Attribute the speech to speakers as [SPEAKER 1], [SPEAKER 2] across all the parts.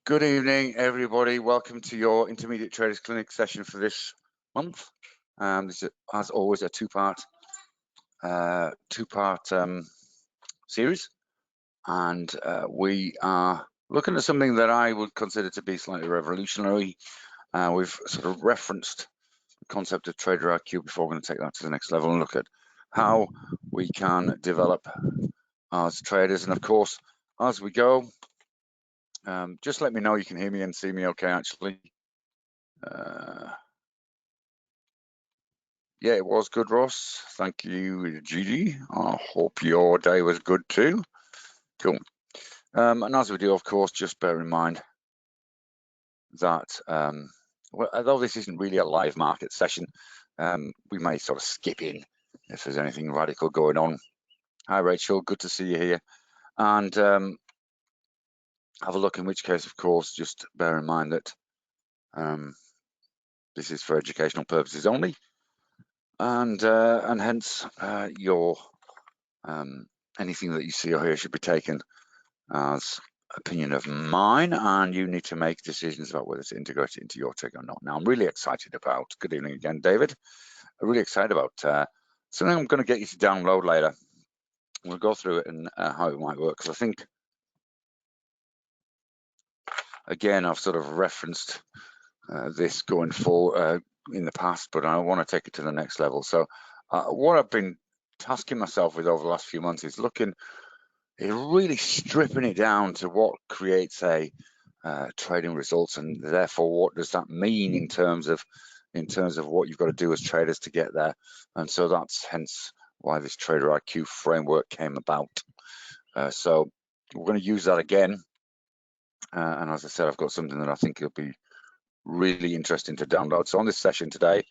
[SPEAKER 1] Good evening, everybody. Welcome to your Intermediate Traders Clinic session for this month. This is, as always, a two-part series, and we are looking at something that I would consider to be slightly revolutionary. We've sort of referenced the concept of trader IQ before. We're going to take that to the next level and look at how we can develop as traders. And of course, as we go, just let me know you can hear me and see me okay, actually. Yeah, it was good, Ross. Thank you, Gigi. I hope your day was good too. Cool. And as we do, of course, just bear in mind that well, although this isn't really a live market session, we may sort of skip in if there's anything radical going on. Hi, Rachel. Good to see you here. And have a look, in which case, of course, just bear in mind that this is for educational purposes only. And hence your anything that you see or hear should be taken as opinion of mine, and you need to make decisions about whether to integrate it into your trade or not. Now, I'm really excited about, good evening again, David. I'm really excited about something I'm going to get you to download later. We'll go through it and how it might work, because I think, again, I've sort of referenced this going forward in the past, but I want to take it to the next level. So what I've been tasking myself with over the last few months is really stripping it down to what creates a trading results, and therefore what does that mean in terms of what you've got to do as traders to get there. And so that's hence why this Trader IQ framework came about. So we're going to use that again, and as I said, I've got something that I think will be really interesting to download. So on this session today,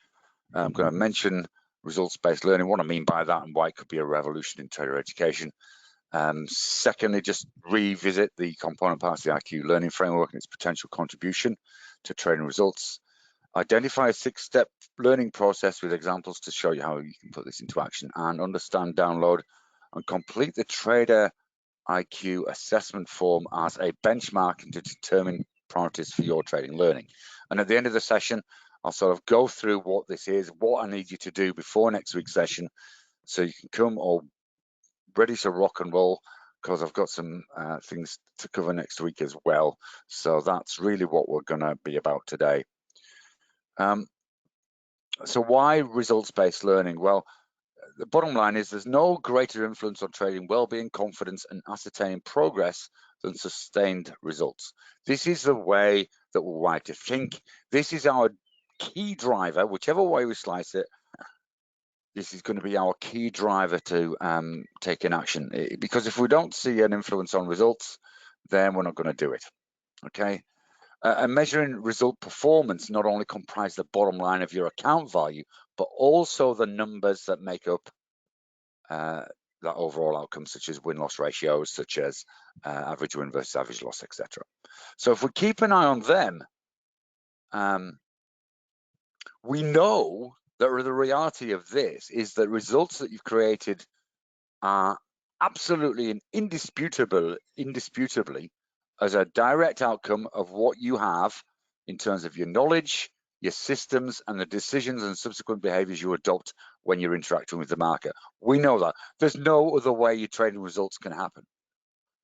[SPEAKER 1] I'm going to mention results-based learning, what I mean by that, and why it could be a revolution in trader education. Secondly, just revisit the component parts of the IQ learning framework and its potential contribution to trading results. Identify a 6-step learning process with examples to show you how you can put this into action, and understand, download, and complete the trader IQ assessment form as a benchmark to determine priorities for your trading learning. And at the end of the session, I'll sort of go through what this is, what I need you to do before next week's session, so you can come all ready to rock and roll, because I've got some things to cover next week as well. So that's really what we're going to be about today. So why results-based learning? Well, the bottom line is there's no greater influence on trading well-being, confidence, and ascertaining progress than sustained results. This is the way that we're wired to think. This is our key driver, whichever way we slice it. This is going to be our key driver to taking action, because if we don't see an influence on results, then we're not going to do it. Okay. And measuring result performance not only comprise the bottom line of your account value, but also the numbers that make up that overall outcome, such as win-loss ratios, such as average win versus average loss, etc. So if we keep an eye on them, we know that the reality of this is that results that you've created are absolutely and indisputably as a direct outcome of what you have in terms of your knowledge, your systems, and the decisions and subsequent behaviors you adopt when you're interacting with the market. We know that. There's no other way your trading results can happen.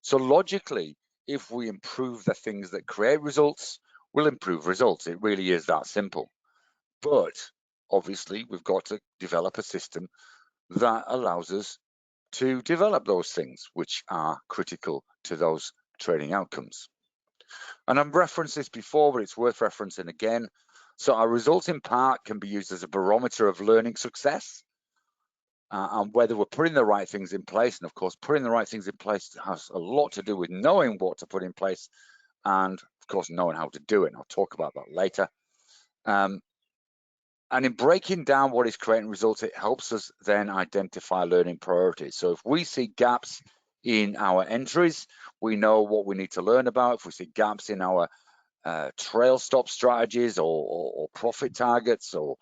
[SPEAKER 1] So logically, if we improve the things that create results, we'll improve results. It really is that simple. But obviously, we've got to develop a system that allows us to develop those things which are critical to those trading outcomes. And I've referenced this before, but it's worth referencing again. So our results in part can be used as a barometer of learning success, and whether we're putting the right things in place. And of course, putting the right things in place has a lot to do with knowing what to put in place, and of course, knowing how to do it. And I'll talk about that later. And in breaking down what is creating results, it helps us then identify learning priorities. So if we see gaps in our entries, we know what we need to learn about. If we see gaps in our trail stop strategies or profit targets, or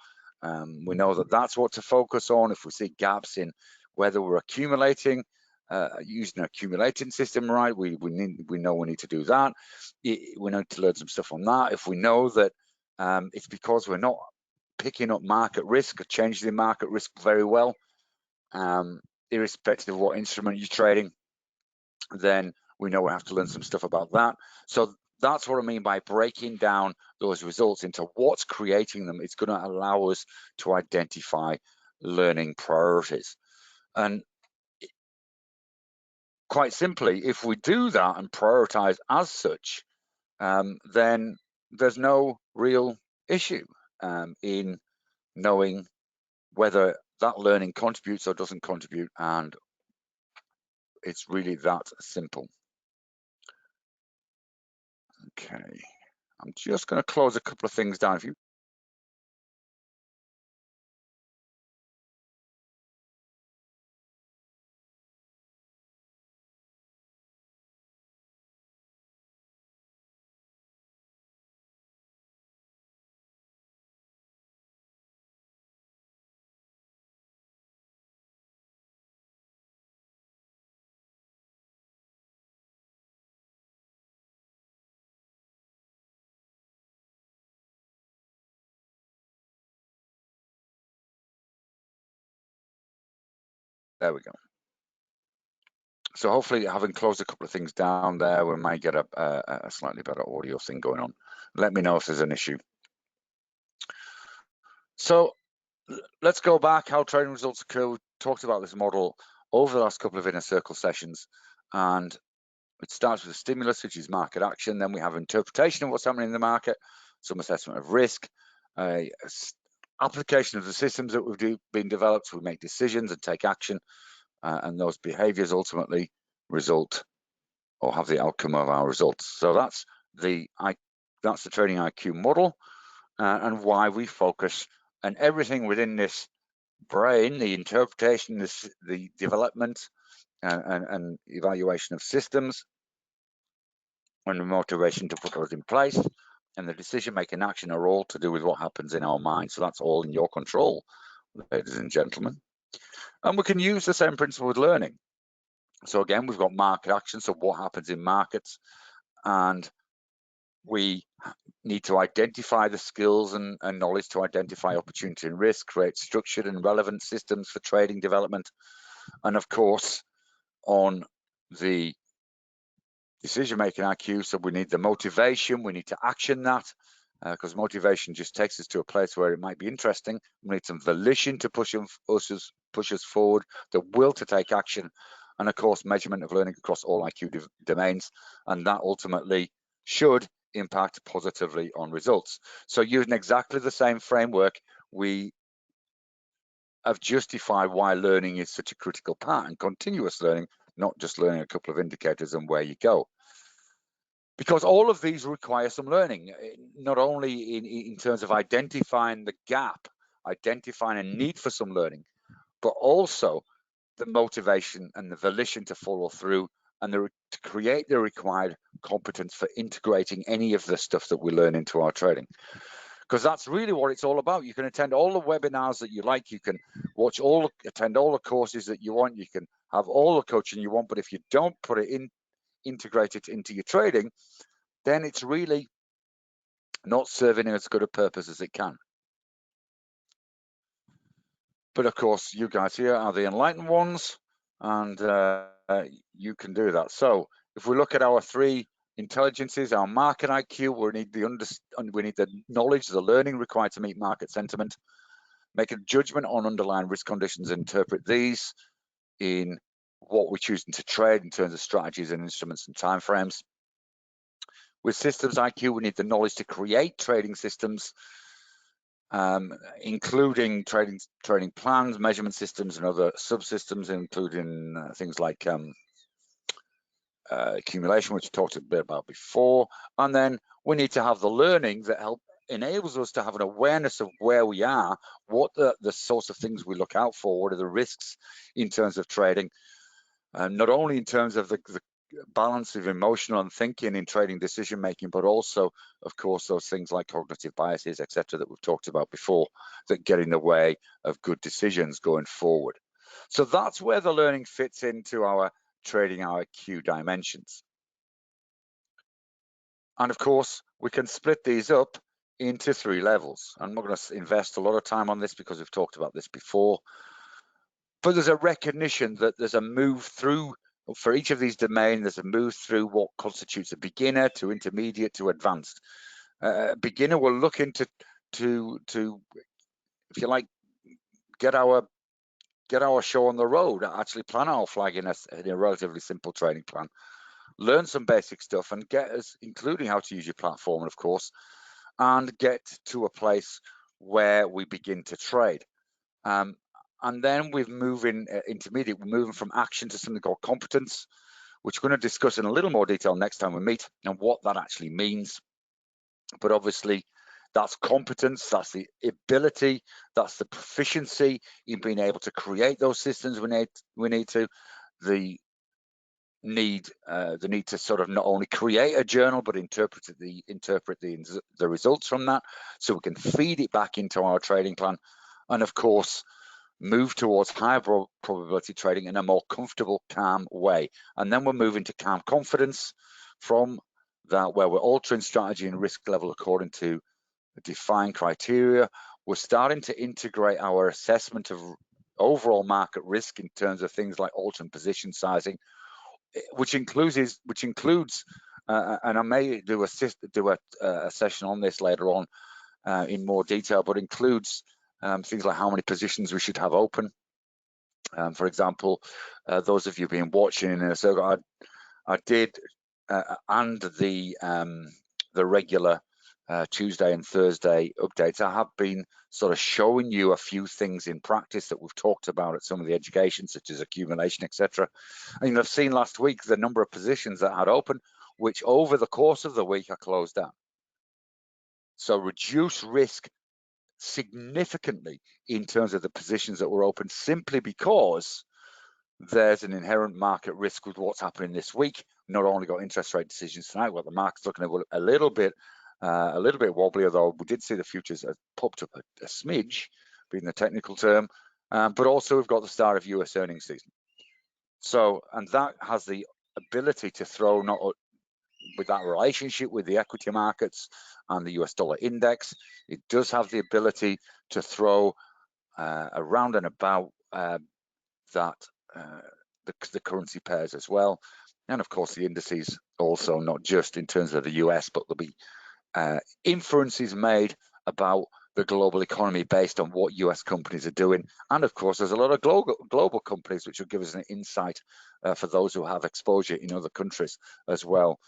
[SPEAKER 1] we know that that's what to focus on. If we see gaps in whether we're accumulating using an accumulating system, right? We know we need to do that. We need to learn some stuff on that. If we know that it's because we're not picking up market risk or changing the market risk very well, irrespective of what instrument you're trading, then we know we have to learn some stuff about that. So that's what I mean by breaking down those results into what's creating them. It's going to allow us to identify learning priorities. And quite simply, if we do that and prioritize as such, then there's no real issue in knowing whether that learning contributes or doesn't contribute, and it's really that simple. Okay, I'm just going to close a couple of things down. If you there we go. So hopefully, having closed a couple of things down there, we might get a slightly better audio thing going on. Let me know if there's an issue. So let's go back. How trading results occur. We talked about this model over the last couple of inner circle sessions, and it starts with a stimulus, which is market action. Then we have interpretation of what's happening in the market, some assessment of risk, application of the systems that we've been developed. We make decisions and take action, and those behaviors ultimately result or have the outcome of our results. So that's the trading IQ model, and why we focus on everything within this brain, the interpretation, the development and evaluation of systems, and the motivation to put those in place, and the decision-making action are all to do with what happens in our mind. So that's all in your control, ladies and gentlemen. And we can use the same principle with learning. So again, we've got market action, so what happens in markets, and we need to identify the skills and knowledge to identify opportunity and risk, create structured and relevant systems for trading development, and of course, on the decision-making IQ, so we need the motivation, we need to action that, because motivation just takes us to a place where it might be interesting. We need some volition to push us forward, the will to take action, and of course, measurement of learning across all IQ domains, and that ultimately should impact positively on results. So using exactly the same framework, we have justified why learning is such a critical part, and continuous learning, not just learning a couple of indicators and where you go. Because all of these require some learning, not only in terms of identifying the gap, identifying a need for some learning, but also the motivation and the volition to follow through and to create the required competence for integrating any of the stuff that we learn into our trading. Because that's really what it's all about. You can attend all the webinars that you like, you can attend all the courses that you want, you can have all the coaching you want, but if you don't put it in, integrate it into your trading, then it's really not serving as good a purpose as it can. But of course, you guys here are the enlightened ones, and you can do that. So if we look at our three intelligences, our market IQ, we need the knowledge, the learning required to meet market sentiment, make a judgment on underlying risk conditions, interpret these in what we're choosing to trade in terms of strategies and instruments and timeframes. With systems IQ, we need the knowledge to create trading systems, including trading plans, measurement systems, and other subsystems, including things like accumulation, which we talked a bit about before. And then we need to have the learning that enables us to have an awareness of where we are, what the sorts of things we look out for, what are the risks in terms of trading, not only in terms of the balance of emotional and thinking in trading decision making, but also, of course, those things like cognitive biases, etc., that we've talked about before, that get in the way of good decisions going forward. So that's where the learning fits into our trading our key dimensions. And of course, we can split these up into 3 levels. I'm not going to invest a lot of time on this because we've talked about this before, but there's a recognition that there's a move through for each of these domains. There's a move through what constitutes a beginner to intermediate to advanced. Beginner will look into to if you like, get our show on the road, actually plan our flag in a relatively simple training plan, learn some basic stuff and get us, including how to use your platform, of course, and get to a place where we begin to trade. And then we're moving intermediate, we're moving from action to something called competence, which we're going to discuss in a little more detail next time we meet and what that actually means. But obviously, that's competence, that's the ability, that's the proficiency in being able to create those systems we need to, the need to sort of not only create a journal but interpret the results from that, so we can feed it back into our trading plan, and of course move towards higher probability trading in a more comfortable, calm way. And then we're moving to calm confidence from that, where we're altering strategy and risk level according to defined criteria. We're starting to integrate our assessment of overall market risk in terms of things like altering position sizing, which includes and I may do a session on this later on in more detail, but includes things like how many positions we should have open. For example, those of you been watching in a circle, I did and the regular Tuesday and Thursday updates, I have been sort of showing you a few things in practice that we've talked about at some of the education, such as accumulation, etc. And I've seen last week the number of positions that had open, which over the course of the week are closed down. So reduce risk significantly in terms of the positions that were open, simply because there's an inherent market risk with what's happening this week. Not only got interest rate decisions tonight, what the market's looking at a little bit wobbly, although we did see the futures popped up a smidge, being the technical term, but also we've got the start of US earnings season. So, and that has the ability to throw, not with that relationship with the equity markets and the US dollar index, it does have the ability to throw around and about the currency pairs as well. And of course the indices also, not just in terms of the US, but there'll be inferences made about the global economy based on what US companies are doing. And of course there's a lot of global companies which will give us an insight for those who have exposure in other countries as well,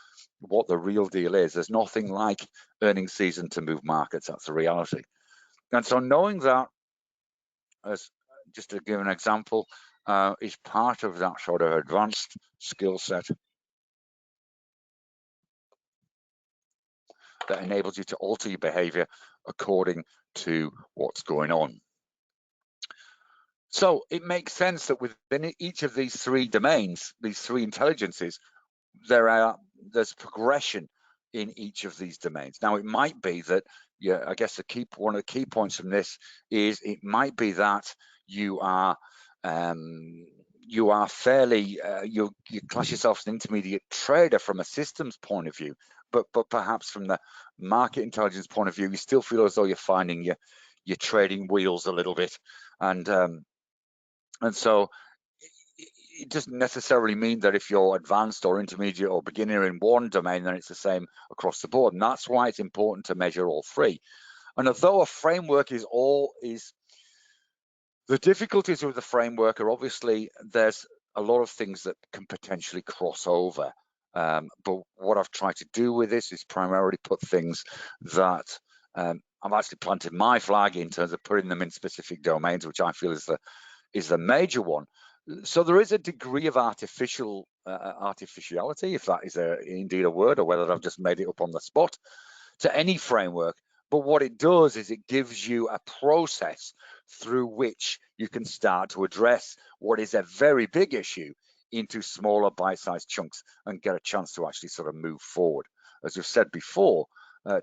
[SPEAKER 1] what the real deal is. There's nothing like earnings season to move markets, that's the reality. And so knowing that, as just to give an example, is part of that sort of advanced skill set that enables you to alter your behavior according to what's going on. So it makes sense that within each of these 3 domains, these 3 intelligences, there's progression in each of these domains. Now it might be that, I guess one of the key points from this is it might be that you are fairly you class yourself as an intermediate trader from a systems point of view, but perhaps from the market intelligence point of view, you still feel as though you're finding your trading wheels a little bit, and so it doesn't necessarily mean that if you're advanced or intermediate or beginner in one domain, then it's the same across the board. And that's why it's important to measure all 3. And although a framework is the difficulties with the framework are obviously there's a lot of things that can potentially cross over. But what I've tried to do with this is primarily put things that I've actually planted my flag in terms of putting them in specific domains, which I feel is the major one. So there is a degree of artificiality, if that is indeed a word, or whether I've just made it up on the spot, to any framework. But what it does is it gives you a process through which you can start to address what is a very big issue into smaller bite-sized chunks and get a chance to actually sort of move forward. As we've said before,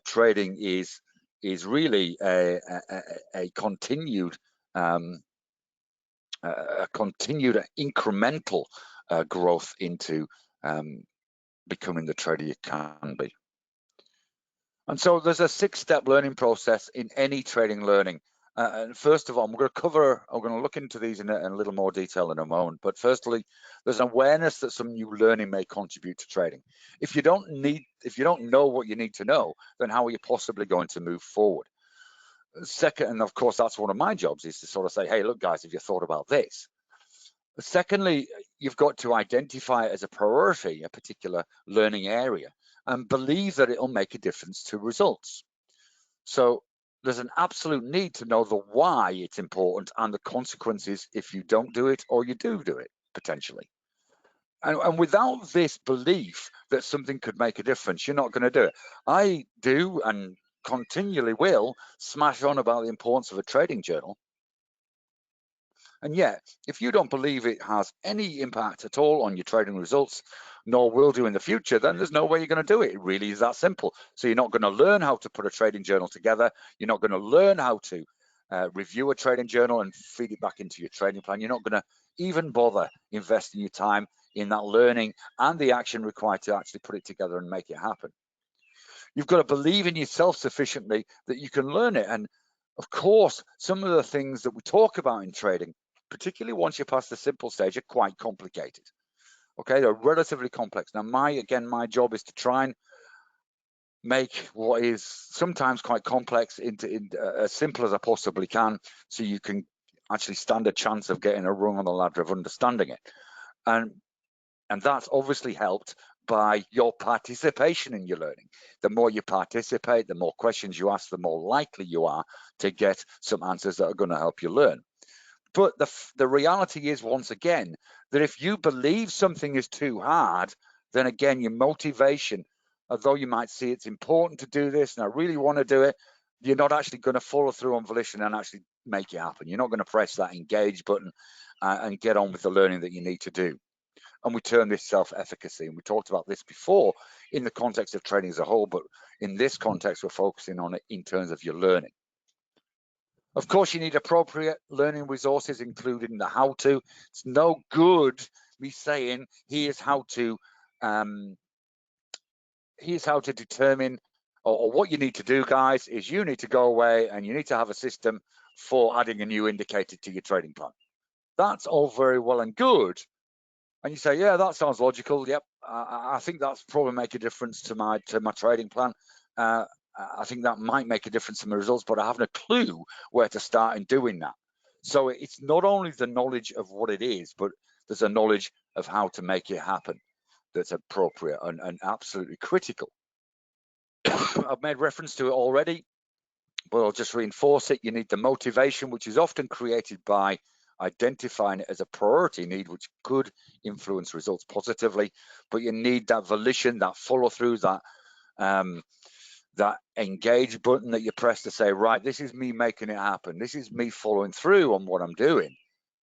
[SPEAKER 1] trading is really a continued incremental growth into becoming the trader you can be. And so there's a 6-step learning process in any trading learning. And first of all, I'm going to look into these in a little more detail in a moment. But firstly, there's an awareness that some new learning may contribute to trading. If you don't know what you need to know, then how are you possibly going to move forward? Second, and of course, that's one of my jobs, is to sort of say, hey, look, guys, have you thought about this? Secondly, you've got to identify it as a priority, a particular learning area, and believe that it'll make a difference to results. So there's an absolute need to know the why it's important and the consequences if you don't do it or you do it, potentially. And without this belief that something could make a difference, you're not going to do it. I do and continually will smash on about the importance of a trading journal. And yet, if you don't believe it has any impact at all on your trading results, nor will do in the future, then there's no way you're going to do it. It really is that simple. So you're not going to learn how to put a trading journal together. You're not going to learn how to review a trading journal and feed it back into your trading plan. You're not going to even bother investing your time in that learning and the action required to actually put it together and make it happen. You've got to believe in yourself sufficiently that you can learn it. And of course, some of the things that we talk about in trading, particularly once you're past the simple stage, are quite complicated. Okay, they're relatively complex. Now, my job is to try and make what is sometimes quite complex into as simple as I possibly can, so you can actually stand a chance of getting a rung on the ladder of understanding it. And that's obviously helped by your participation in your learning. The more you participate, the more questions you ask, the more likely you are to get some answers that are going to help you learn. But the reality is, once again, that if you believe something is too hard, then again, your motivation, although you might see it's important to do this and I really want to do it, you're not actually going to follow through on volition and actually make it happen. You're not going to press that engage button and get on with the learning that you need to do. And we term this self-efficacy. And we talked about this before in the context of trading as a whole, but in this context, we're focusing on it in terms of your learning. Of course, you need appropriate learning resources, including the how-to. It's no good me saying here's how to determine, or what you need to do, guys, is you need to go away and you need to have a system for adding a new indicator to your trading plan. That's all very well and good. And you say, yeah, that sounds logical. Yep, I think that's probably make a difference to my trading plan. I think that might make a difference to my results, but I haven't a clue where to start in doing that. So it's not only the knowledge of what it is, but there's a knowledge of how to make it happen that's appropriate and absolutely critical. I've made reference to it already, but I'll just reinforce it. You need the motivation, which is often created by identifying it as a priority need, which could influence results positively, but you need that volition, that follow through, that engage button that you press to say, right, this is me making it happen. This is me following through on what I'm doing,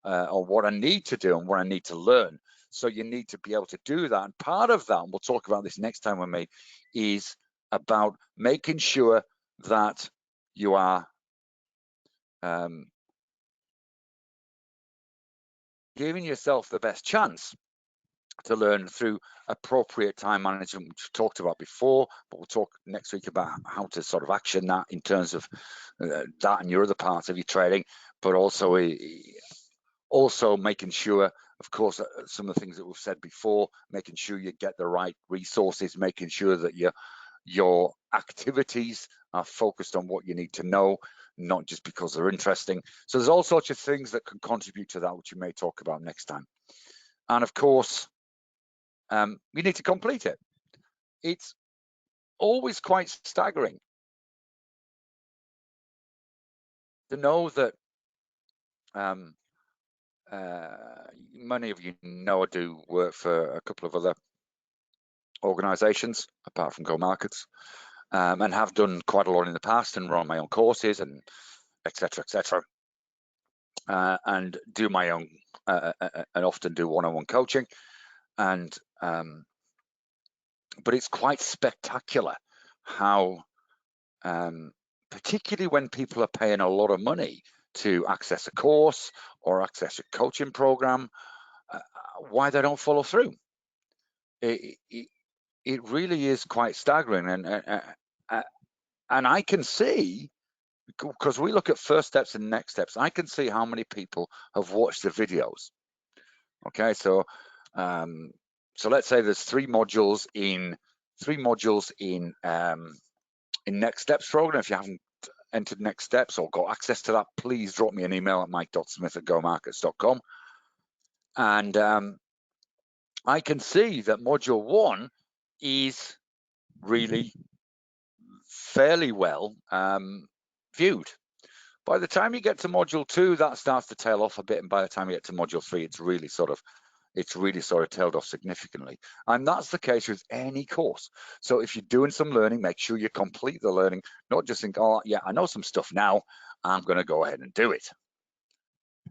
[SPEAKER 1] or what I need to do and what I need to learn. So you need to be able to do that. And part of that, and we'll talk about this next time we meet, is about making sure that you are giving yourself the best chance to learn through appropriate time management, which we talked about before, but we'll talk next week about how to sort of action that in terms of that and your other parts of your trading, but also making sure, of course, some of the things that we've said before, making sure you get the right resources, making sure that your activities are focused on what you need to know, not just because they're interesting. So there's all sorts of things that can contribute to that, which we may talk about next time. And of course, you need to complete it. It's always quite staggering to know that many of you know I do work for a couple of other organizations apart from Go Markets, and have done quite a lot in the past and run my own courses and etc. And do my own and often do one-on-one coaching, and but it's quite spectacular how particularly when people are paying a lot of money to access a course or access a coaching program, why they don't follow through. It really is quite staggering, and I can see, because we look at first steps and next steps, I can see how many people have watched the videos. Okay, so let's say there's three modules in next steps program. If you haven't entered next steps or got access to that, please drop me an email at mike.smith@gomarkets.com. And I can see that module 1 is really fairly well viewed. By the time you get to module 2, that starts to tail off a bit, and by the time you get to module 3, it's really sort of tailed off significantly. And that's the case with any course. So if you're doing some learning, make sure you complete the learning, not just think, oh yeah, I know some stuff now, I'm going to go ahead and do it.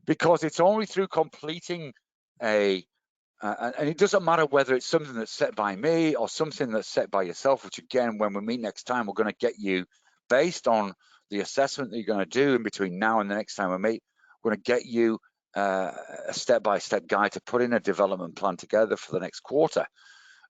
[SPEAKER 1] Because it's only through completing and it doesn't matter whether it's something that's set by me or something that's set by yourself, which again, when we meet next time, we're going to get you, based on the assessment that you're going to do in between now and the next time we meet, we're going to get you a step-by-step guide to put in a development plan together for the next quarter.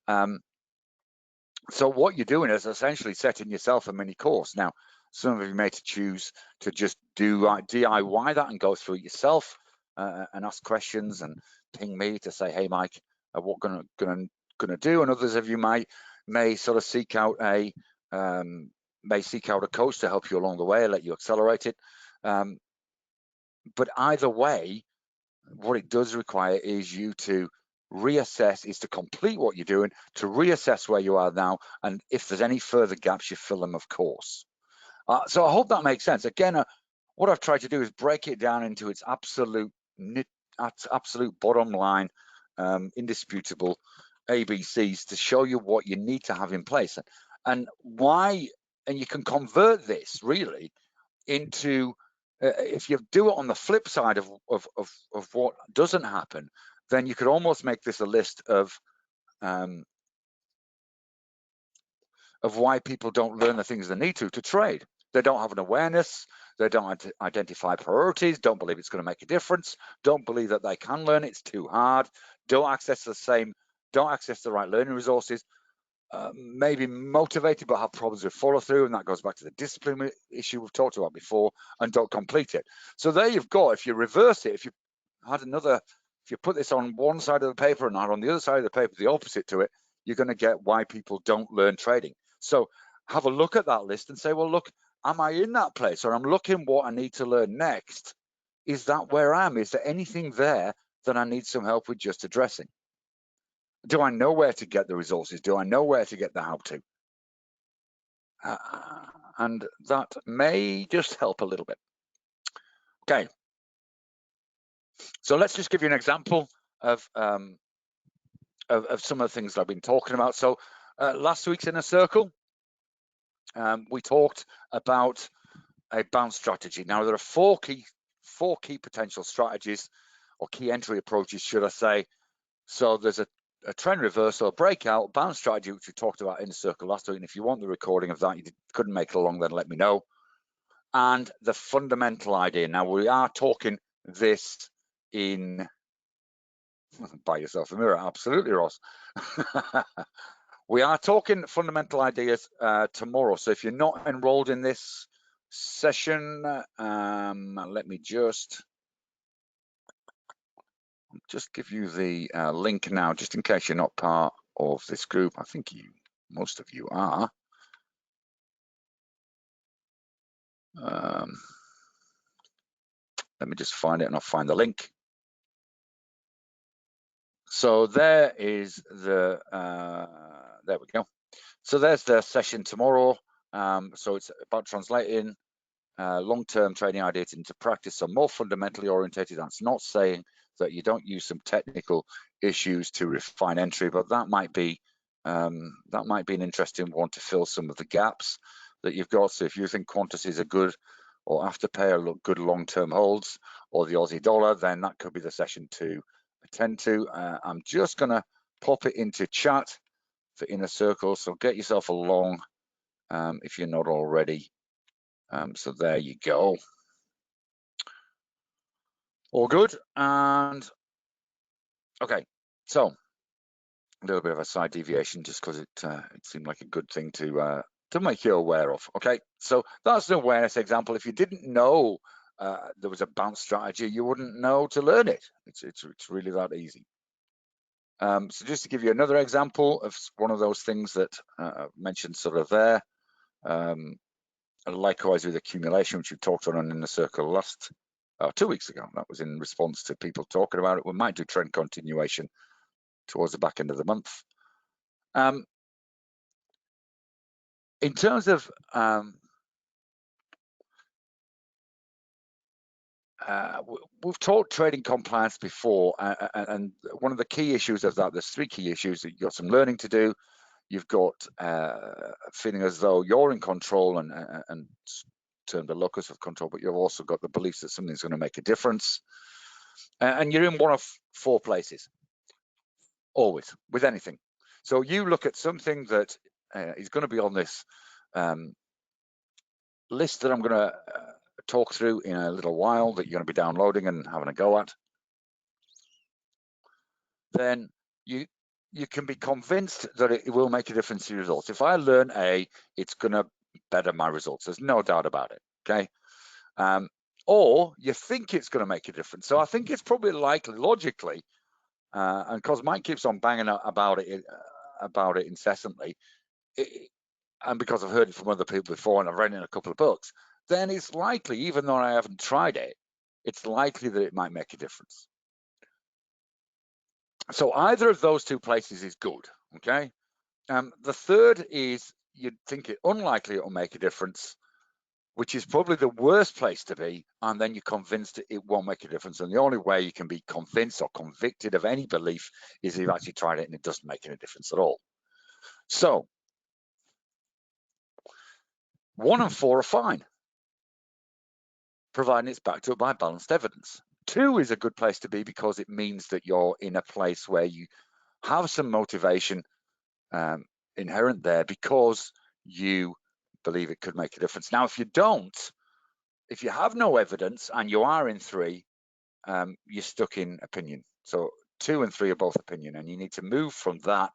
[SPEAKER 1] So what you're doing is essentially setting yourself a mini course. Now, some of you may choose to just do DIY that and go through it yourself and ask questions and ping me to say, hey, Mike, what gonna do? And others of you may sort of seek out a coach to help you along the way, let you accelerate it. But either way, what it does require is you to reassess, is to complete what you're doing, to reassess where you are now, and if there's any further gaps, you fill them, of course. So I hope that makes sense. Again, what I've tried to do is break it down into its absolute bottom line, indisputable ABCs to show you what you need to have in place and why, and you can convert this really into, if you do it on the flip side of what doesn't happen, then you could almost make this a list of why people don't learn the things they need to trade. They don't have an awareness, they don't identify priorities, don't believe it's going to make a difference, don't believe that they can learn, it's too hard, don't access the right learning resources, maybe motivated but have problems with follow through, and that goes back to the discipline issue we've talked about before, and don't complete it. So there you've got, if you reverse it, if you put this on one side of the paper and not on the other side of the paper, the opposite to it, you're going to get why people don't learn trading. So have a look at that list and say, well, look, am I in that place? Or I'm looking what I need to learn next. Is that where I am? Is there anything there that I need some help with just addressing? Do I know where to get the resources? Do I know where to get the how-to? And that may just help a little bit. Okay. So let's just give you an example of some of the things that I've been talking about. So last week's Inner Circle, we talked about a bounce strategy. Now there are four key potential strategies, or key entry approaches, should I say. So there's a trend reversal, a breakout, bounce strategy, which we talked about in the circle last week. And if you want the recording of that, you couldn't make it along, then let me know. And the fundamental idea. Now we are talking this in, buy yourself a mirror, absolutely, Ross. We are talking fundamental ideas tomorrow. So if you're not enrolled in this session, let me just give you the link now, just in case you're not part of this group. I think most of you are. Let me just find it, and I'll find the link. So there is the, there we go. So there's the session tomorrow. So it's about translating long-term trading ideas into practice, so more fundamentally orientated. That's not saying that you don't use some technical issues to refine entry, but that might be an interesting one to fill some of the gaps that you've got. So if you think quantities are good, or Afterpay are good long-term holds, or the Aussie dollar, then that could be the session to attend to. I'm just going to pop it into chat for Inner Circle, so get yourself along if you're not already. So there you go. All good. And okay, So a little bit of a side deviation, just because it seemed like a good thing to make you aware of. Okay, so that's an awareness example. If you didn't know there was a bounce strategy, you wouldn't know to learn it. It's really that easy. So just to give you another example of one of those things that I've mentioned sort of there, likewise with accumulation, which we talked on in the circle last 2 weeks ago. That was in response to people talking about it. We might do trend continuation towards the back end of the month. In terms of we've talked trading compliance before, and one of the key issues of that, there's 3 key issues. You've got some learning to do, you've got feeling as though you're in control and termed the locus of control, but you've also got the beliefs that something's going to make a difference, and you're in one of 4 places always with anything. So you look at something that is going to be on this list that I'm going to talk through in a little while, that you're going to be downloading and having a go at. Then you can be convinced that it will make a difference to your results. If I learn A, it's going to better my results. There's no doubt about it. Okay. Or you think it's going to make a difference. So I think it's probably likely, logically, and because Mike keeps on banging about it incessantly, and because I've heard it from other people before and I've read it in a couple of books, then it's likely, even though I haven't tried it, it's likely that it might make a difference. So either of those 2 places is good, okay? The third is you'd think it unlikely it will make a difference, which is probably the worst place to be, and then you're convinced it won't make a difference. And the only way you can be convinced or convicted of any belief is if you've actually tried it and it doesn't make any difference at all. So 1 and 4 are fine, providing it's backed up by balanced evidence. 2 is a good place to be because it means that you're in a place where you have some motivation inherent there because you believe it could make a difference. Now, if you don't, if you have no evidence and you are in 3, you're stuck in opinion. So 2 and 3 are both opinion, and you need to move from that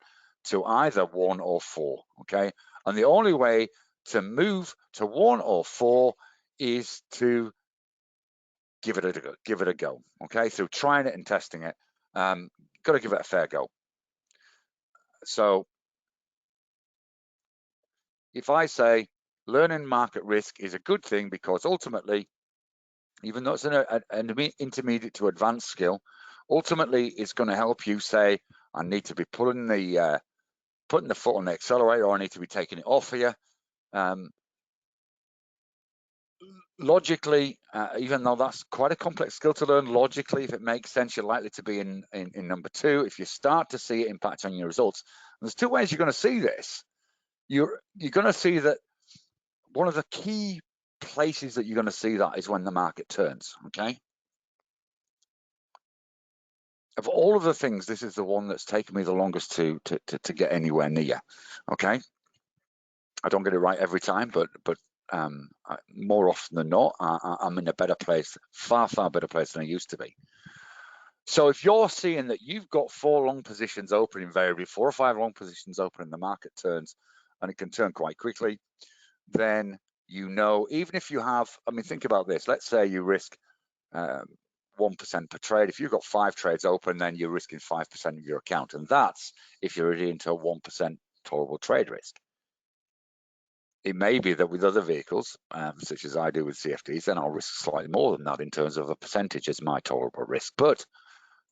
[SPEAKER 1] to either 1 or 4, okay? And the only way to move to 1 or 4 is to give it a go, okay? Through trying it and testing it, got to give it a fair go. So if I say learning market risk is a good thing because ultimately, even though it's an intermediate to advanced skill, ultimately it's going to help you say, I need to be putting the foot on the accelerator, or I need to be taking it off here. Logically, even though that's quite a complex skill to learn, logically, if it makes sense, you're likely to be in number 2. If you start to see it impact on your results, and there's 2 ways you're going to see this. You're going to see that one of the key places that you're going to see that is when the market turns, okay? Of all of the things, this is the one that's taken me the longest to get anywhere near, okay? I don't get it right every time, but more often than not, I'm in a better place, far better place than I used to be. So if you're seeing that you've got 4 long positions open invariably, 4 or 5 long positions open, and the market turns, and it can turn quite quickly, then you know, even if you have, I mean, think about this. Let's say you risk 1% per trade. If you've got 5 trades open, then you're risking 5% of your account, and that's if you're into a 1% tolerable trade risk. It may be that with other vehicles, such as I do with CFDs, then I'll risk slightly more than that in terms of a percentage as my tolerable risk. But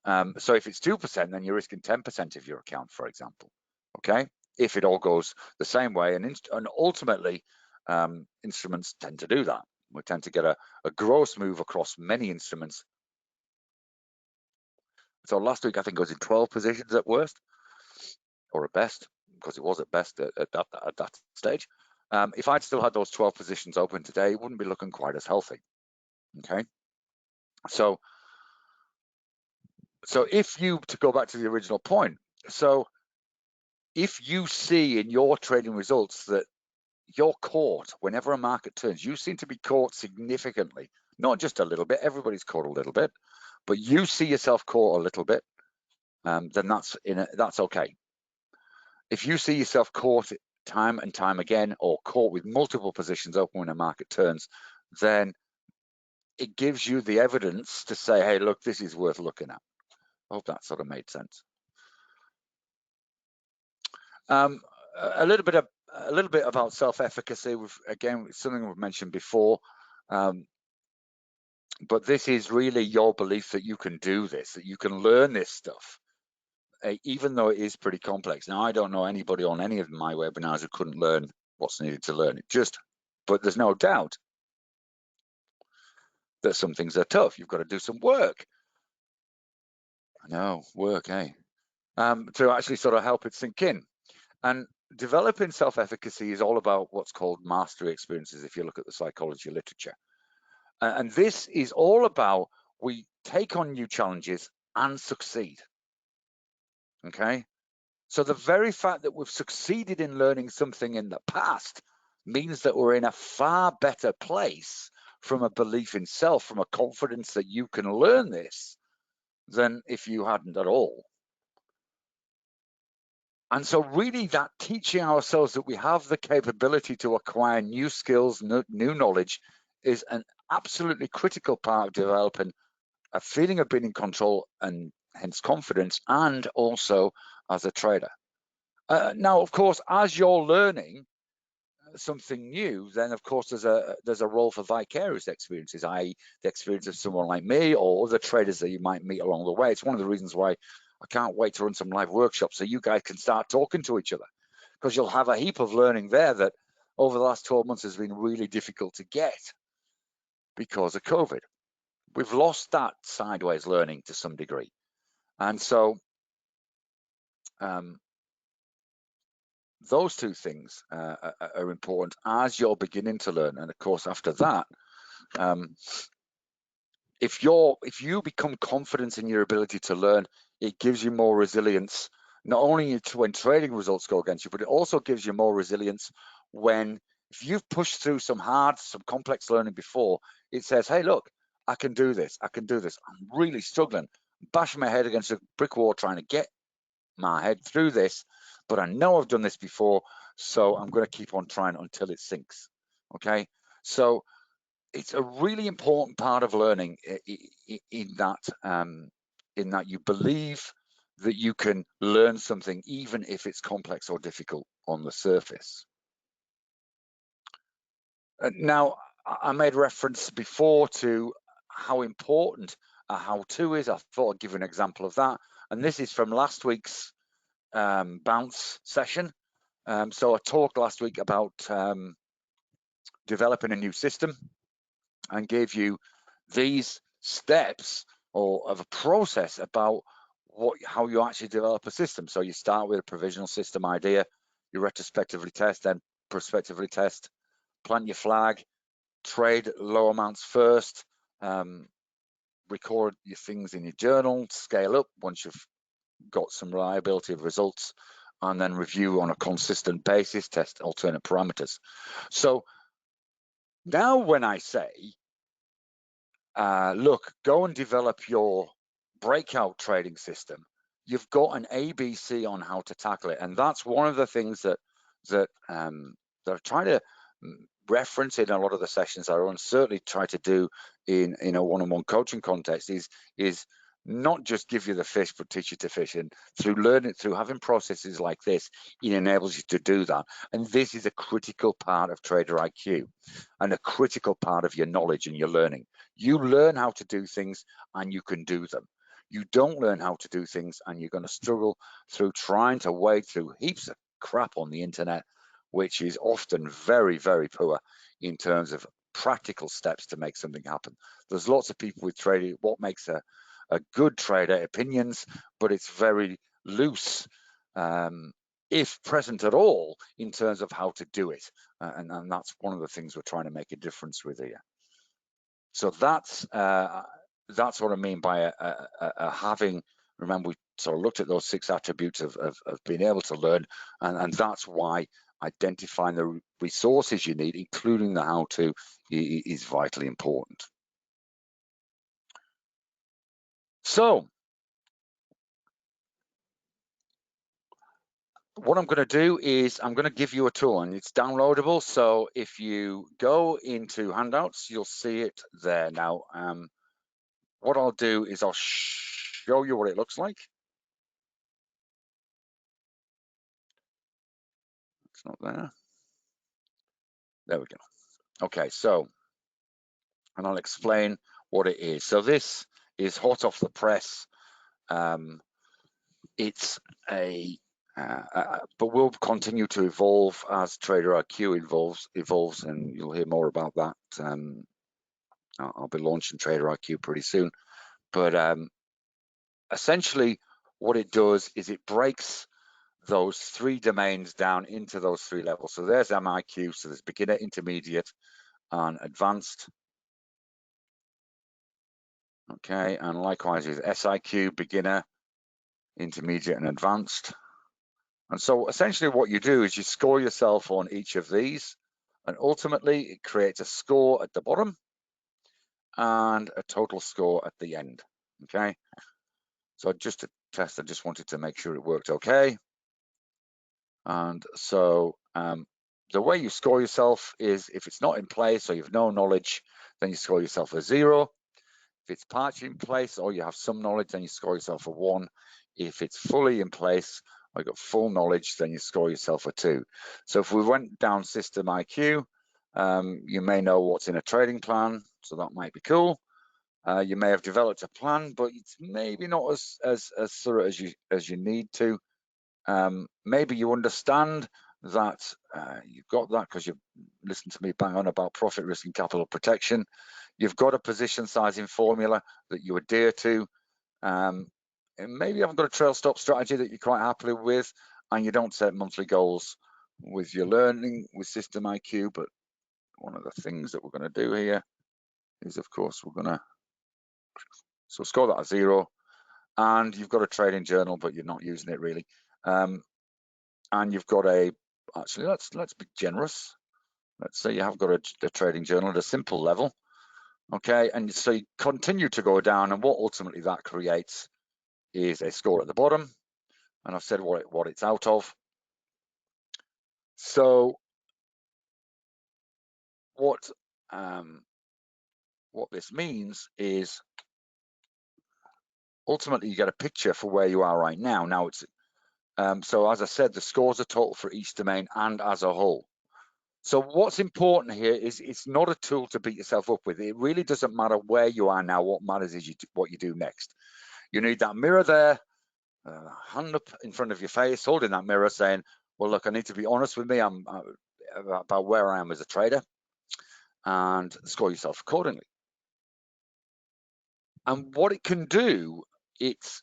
[SPEAKER 1] so if it's 2%, then you're risking 10% of your account, for example. Okay, if it all goes the same way, and ultimately, instruments tend to do that. We tend to get a gross move across many instruments. So last week, I think it was in 12 positions at worst, or at best, because it was at best at that stage. If I'd still had those 12 positions open today, it wouldn't be looking quite as healthy. Okay, so if you, to go back to the original point, so if you see in your trading results that you're caught whenever a market turns, you seem to be caught significantly, not just a little bit, everybody's caught a little bit, but you see yourself caught a little bit, then that's okay. If you see yourself caught time and time again, or caught with multiple positions open when a market turns, then it gives you the evidence to say, hey, look, this is worth looking at. I hope that sort of made sense. A little bit about self-efficacy. Again, something we've mentioned before, but this is really your belief that you can do this, that you can learn this stuff, even though it is pretty complex. Now, I don't know anybody on any of my webinars who couldn't learn what's needed to learn it. But there's no doubt that some things are tough. You've got to do some work. I know, work, to actually sort of help it sink in. And developing self-efficacy is all about what's called mastery experiences, if you look at the psychology literature. And this is all about we take on new challenges and succeed. Okay? So the very fact that we've succeeded in learning something in the past means that we're in a far better place from a belief in self, from a confidence that you can learn this, than if you hadn't at all. And so really that teaching ourselves that we have the capability to acquire new skills, new knowledge, is an absolutely critical part of developing a feeling of being in control and hence confidence, and also as a trader. Now, of course, as you're learning something new, then of course there's a role for vicarious experiences, i.e. the experience of someone like me or other traders that you might meet along the way. It's one of the reasons why I can't wait to run some live workshops so you guys can start talking to each other, because you'll have a heap of learning there that over the last 12 months has been really difficult to get because of COVID. We've lost that sideways learning to some degree. And so those two things are important as you're beginning to learn. And of course, after that, if you become confident in your ability to learn, it gives you more resilience, not only when trading results go against you, but it also gives you more resilience if you've pushed through some complex learning before. It says, hey, look, I can do this. I'm really struggling, bashing my head against a brick wall trying to get my head through this, but I know I've done this before, so I'm going to keep on trying until it sinks. Okay, so it's a really important part of learning in that you believe that you can learn something even if it's complex or difficult on the surface. Now, I made reference before to how important a how-to is. I thought I'd give an example of that, and this is from last week's bounce session. So I talked last week about developing a new system and gave you these steps of a process about how you actually develop a system. So you start with a provisional system idea, you retrospectively test, then prospectively test, plant your flag, trade low amounts first, record your things in your journal, scale up once you've got some reliability of results, and then review on a consistent basis, test alternate parameters. So now when I say, look, go and develop your breakout trading system, you've got an ABC on how to tackle it. And that's one of the things that I try to reference in a lot of the sessions I run, certainly try to do in a one-on-one coaching context, is not just give you the fish, but teach you to fish. And through having processes like this, it enables you to do that. And this is a critical part of trader IQ and a critical part of your knowledge and your learning. You learn how to do things and you can do them. You don't learn how to do things and you're going to struggle through trying to wade through heaps of crap on the internet, which is often very, very poor in terms of practical steps to make something happen. There's lots of people with trading, what makes a good trader, opinions, but it's very loose, if present at all, in terms of how to do it. And that's one of the things we're trying to make a difference with here. So that's what I mean by having, remember we sort of looked at those 6 attributes of being able to learn, and that's why identifying the resources you need, including the how-to, is vitally important. So what I'm going to do is I'm going to give you a tool, and it's downloadable. So if you go into handouts, you'll see it there. Now, what I'll do is I'll show you what it looks like. It's not there. There we go. Okay, so, and I'll explain what it is. So this is hot off the press. It's but will continue to evolve as Trader IQ evolves, and you'll hear more about that. I'll be launching Trader IQ pretty soon. But essentially, what it does is it breaks those 3 domains down into those 3 levels. So there's MIQ, so there's beginner, intermediate, and advanced. Okay, and likewise is SIQ, beginner, intermediate, and advanced. And so essentially what you do is you score yourself on each of these, and ultimately it creates a score at the bottom and a total score at the end. Okay, so just to test, I just wanted to make sure it worked okay. And so the way you score yourself is if it's not in place or you have no knowledge, then you score yourself a 0. If it's partially in place or you have some knowledge, then you score yourself a 1. If it's fully in place or you've got full knowledge, then you score yourself a 2. So if we went down system IQ, you may know what's in a trading plan, so that might be cool. You may have developed a plan, but it's maybe not as thorough as you need to. Maybe you understand that you've got that because you've listened to me bang on about profit, risk, and capital protection. You've got a position sizing formula that you adhere to. And maybe you haven't got a trail stop strategy that you're quite happily with, and you don't set monthly goals with your learning with System IQ. But one of the things that we're going to do here is, of course, we're going to score that a 0. And you've got a trading journal, but you're not using it really. And you've got actually, let's be generous. Let's say you have got a trading journal at a simple level, okay? And so you continue to go down, and what ultimately that creates is a score at the bottom. And I've said what it's out of. So what this means is ultimately you get a picture for where you are right now. Now it's so as I said, the scores are total for each domain and as a whole. So what's important here is it's not a tool to beat yourself up with. It really doesn't matter where you are now. What matters is what you do next. You need that mirror there, hand up in front of your face, holding that mirror saying, well, look, I need to be honest with me. I'm about where I am as a trader, and score yourself accordingly. And what it can do, it's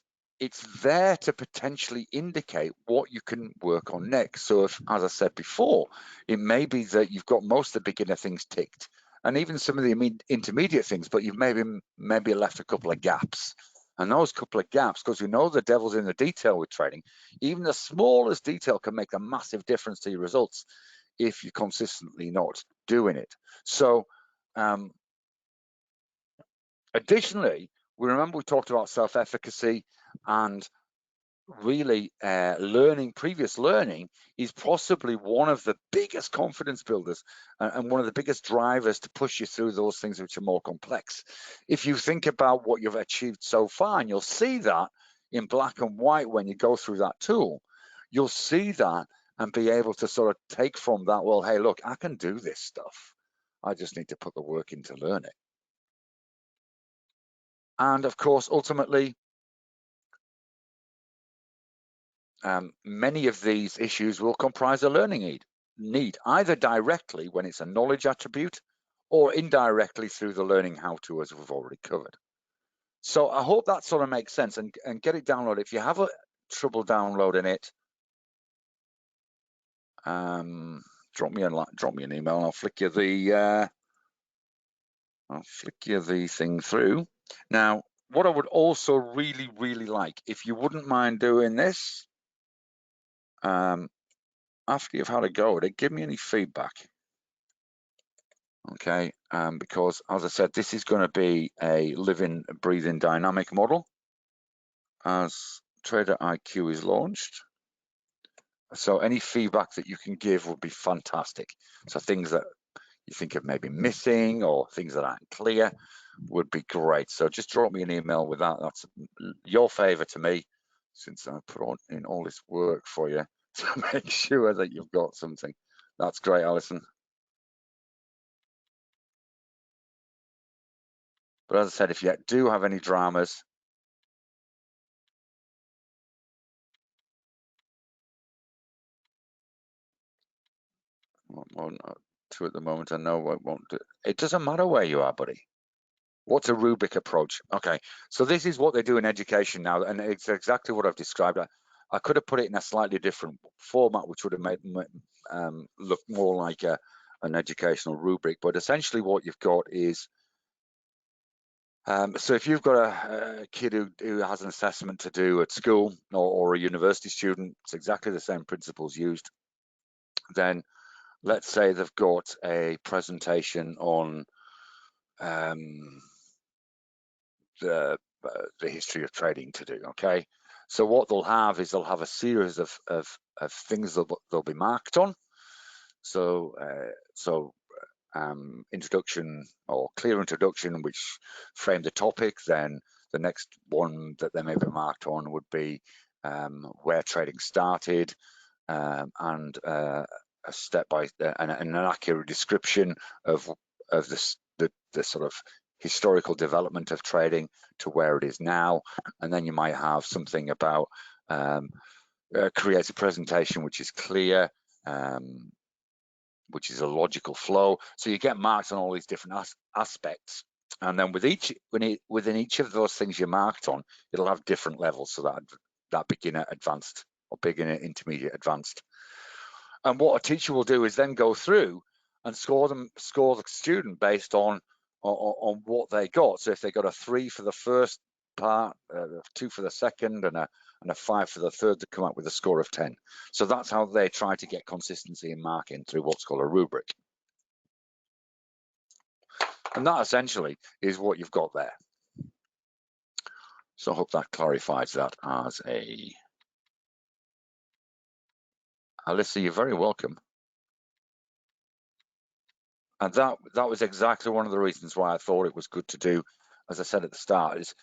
[SPEAKER 1] there to potentially indicate what you can work on next. So if, as I said before, it may be that you've got most of the beginner things ticked and even some of the intermediate things, but you've maybe left a couple of gaps. And those couple of gaps, because we know the devil's in the detail with trading, even the smallest detail can make a massive difference to your results if you're consistently not doing it. So additionally, we talked about self-efficacy, and really previous learning is possibly one of the biggest confidence builders and one of the biggest drivers to push you through those things which are more complex. If you think about what you've achieved so far, and you'll see that in black and white when you go through that tool, you'll see that and be able to sort of take from that, well, hey, look, I can do this stuff. I just need to put the work in to learn it. And of course, ultimately, many of these issues will comprise a learning need, either directly when it's a knowledge attribute or indirectly through the learning how to, as we've already covered. So I hope that sort of makes sense, and get it downloaded. If you have trouble downloading it, drop me an email and I'll flick you the thing through. Now, what I would also really, really like, if you wouldn't mind doing this, after you've had a go at it, give me any feedback. Okay, because as I said, this is going to be a living, breathing, dynamic model as Trader IQ is launched. So any feedback that you can give would be fantastic. So things that you think of maybe missing or things that aren't clear would be great. So just drop me an email with that. That's your favor to me, since I put in all this work for you to make sure that you've got something. That's great, Alison. But as I said, if you do have any dramas, one, two at the moment, I know I won't do. It doesn't matter where you are, buddy. What's a rubric approach? Okay, so this is what they do in education now, and it's exactly what I've described. I could have put it in a slightly different format, which would have made look more like an educational rubric. But essentially, what you've got is, so if you've got a kid who has an assessment to do at school, or a university student, it's exactly the same principles used. Then let's say they've got a presentation on the history of trading to do. Okay, so what they'll have is they'll have a series of things they'll be marked on. So introduction or clear introduction, which frame the topic. Then the next one that they may be marked on would be where trading started, and a step by and an accurate description of the sort of historical development of trading to where it is now. And then you might have something about create a presentation which is clear, which is a logical flow. So you get marks on all these different aspects. And then within each of those things you're marked on, it'll have different levels. So that beginner, advanced, or beginner, intermediate, advanced. And what a teacher will do is then go through and score the student based on what they got. So if they got a 3 for the first part, 2 for the second, and a 5 for the third, to come up with a score of 10. So that's how they try to get consistency in marking, through what's called a rubric. And that essentially is what you've got there. So I hope that clarifies that as a... Alyssa, you're very welcome. And that was exactly one of the reasons why I thought it was good to do, as I said at the start, is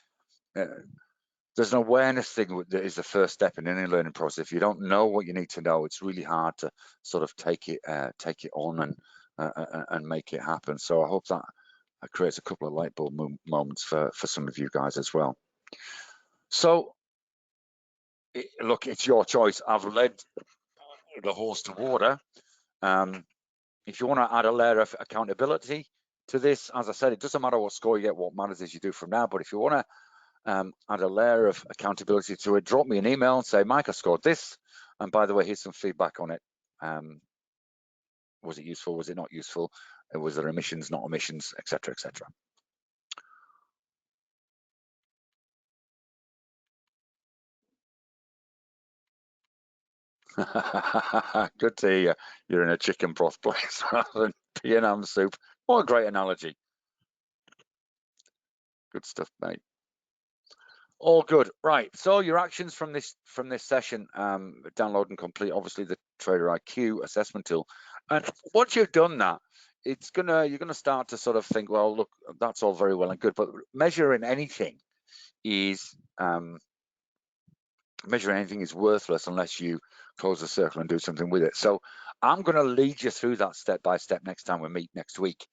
[SPEAKER 1] there's an awareness thing that is the first step in any learning process. If you don't know what you need to know, it's really hard to sort of take it on and make it happen. So I hope that creates a couple of light bulb moments for some of you guys as well. So look, it's your choice. I've led the horse to water. If you want to add a layer of accountability to this, as I said, it doesn't matter what score you get. What matters is you do from now. But if you want to add a layer of accountability to it, drop me an email and say, Mike, I scored this, and by the way, here's some feedback on it. Was it useful? Was it not useful? Was there omissions, not omissions, etc., etc. Good to hear you're in a chicken broth place rather than pea and ham soup. What a great analogy. Good stuff, mate. All good. Right, so your actions from this session: download and complete, obviously, the Trader IQ assessment tool. And once you've done that, you're gonna start to sort of think, well, look, that's all very well and good, but measuring anything is worthless unless you close the circle and do something with it. So I'm going to lead you through that step by step next time we meet next week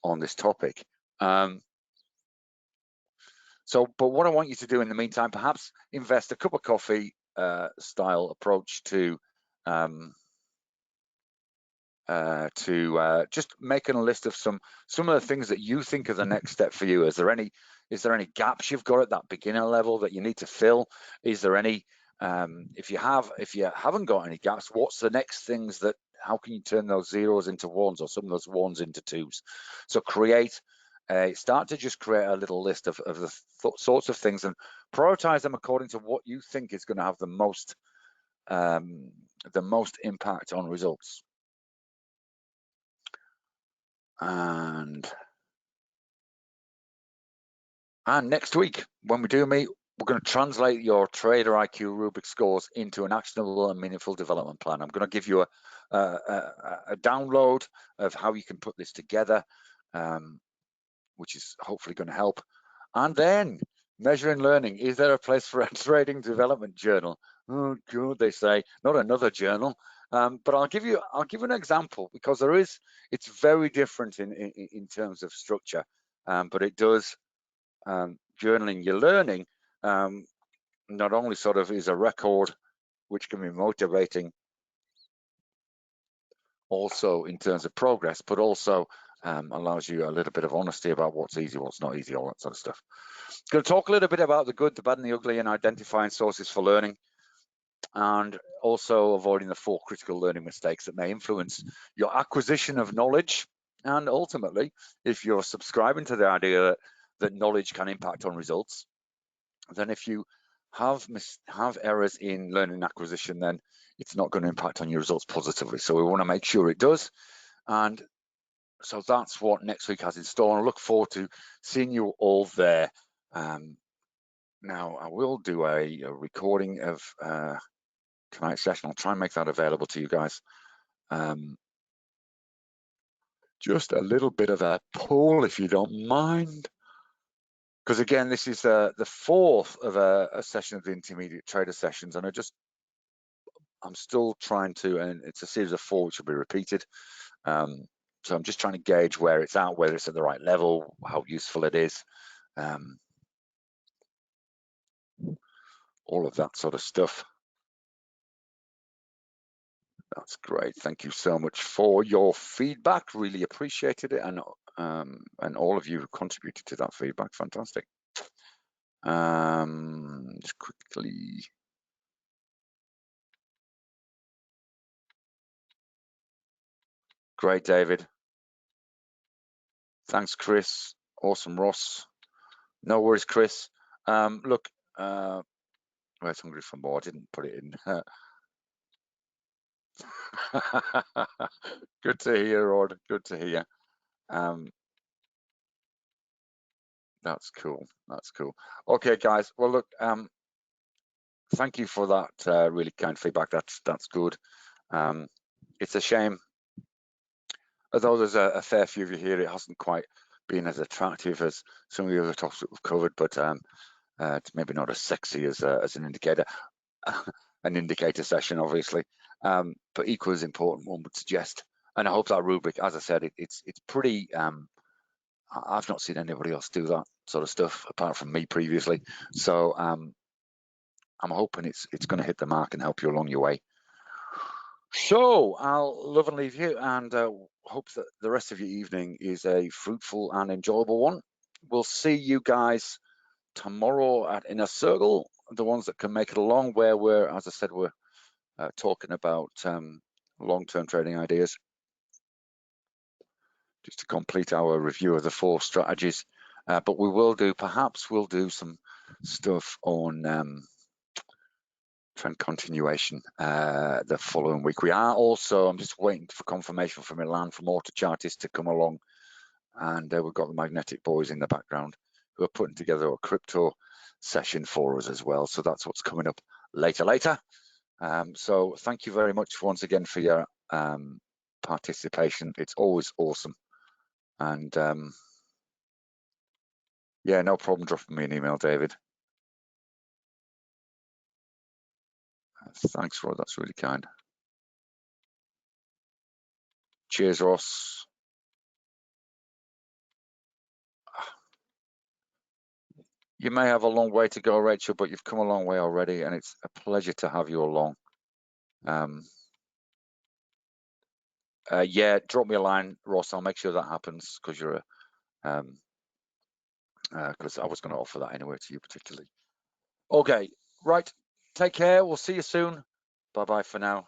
[SPEAKER 1] on this topic. But what I want you to do in the meantime, perhaps invest a cup of coffee style approach to just making a list of some of the things that you think are the next step for you. Is there any gaps you've got at that beginner level that you need to fill? Is there any, if you haven't got any gaps, what's the next things that, how can you turn those zeros into ones, or some of those ones into twos? So start to just create a little list of the sorts of things, and prioritize them according to what you think is going to have the most impact on results. And next week, when we do meet, We're going to translate your Trader IQ rubric scores into an actionable and meaningful development plan. I'm going to give you a download of how you can put this together, which is hopefully going to help. And then measuring learning. Is there a place for a trading development journal? Oh, good, they say. Not another journal. But I'll give you an example, because it's very different in terms of structure, but it does journaling your learning. Not only sort of is a record, which can be motivating also in terms of progress, but also allows you a little bit of honesty about what's easy, what's not easy, all that sort of stuff. Going to talk a little bit about the good, the bad, and the ugly, and identifying sources for learning, and also avoiding the 4 critical learning mistakes that may influence your acquisition of knowledge. And ultimately, if you're subscribing to the idea that knowledge can impact on results, then if you have errors in learning acquisition, then it's not going to impact on your results positively. So we want to make sure it does. And so that's what next week has in store. And I look forward to seeing you all there. Now, I will do a recording of tonight's session. I'll try and make that available to you guys. Just a little bit of a pull, if you don't mind. Because again, this is the 4th of a session of the intermediate trader sessions, and I'm still trying to, and it's a series of 4 which will be repeated. So I'm just trying to gauge where it's at, whether it's at the right level, how useful it is, all of that sort of stuff. That's great. Thank you so much for your feedback. Really appreciated it, and all of you who contributed to that feedback. Fantastic. Just quickly. Great, David. Thanks, Chris. Awesome, Ross. No worries, Chris. Look, where's Hungry for More? I didn't put it in. Good to hear, Rod. Good to hear. That's cool. That's cool. Okay, guys. Well, look, thank you for that really kind feedback. That's good. It's a shame, although there's a fair few of you here, it hasn't quite been as attractive as some of the other topics that we've covered, but it's maybe not as sexy as an indicator. An indicator session, obviously, but equally as important, one would suggest. And I hope that rubric, as I said, it's pretty. I've not seen anybody else do that sort of stuff apart from me previously. So I'm hoping it's going to hit the mark and help you along your way. So I'll love and leave you, and hope that the rest of your evening is a fruitful and enjoyable one. We'll see you guys tomorrow at Inner Circle, the ones that can make it along, where we're, as I said, we're talking about long-term trading ideas, just to complete our review of the 4 strategies. But perhaps we'll do some stuff on trend continuation the following week. We are also, I'm just waiting for confirmation from Milan from AutoChartist to come along, and we've got the Magnetic Boys in the background who are putting together a crypto session for us as well. So that's what's coming up later. So thank you very much once again for your participation. It's always awesome. And yeah, no problem dropping me an email, David. Thanks, Rod. That's really kind. Cheers, Ross. You may have a long way to go, Rachel, but you've come a long way already, and it's a pleasure to have you along. Yeah, drop me a line, Ross. I'll make sure that happens, because you're because I was going to offer that anyway to you particularly. Okay, right. Take care. We'll see you soon. Bye-bye for now.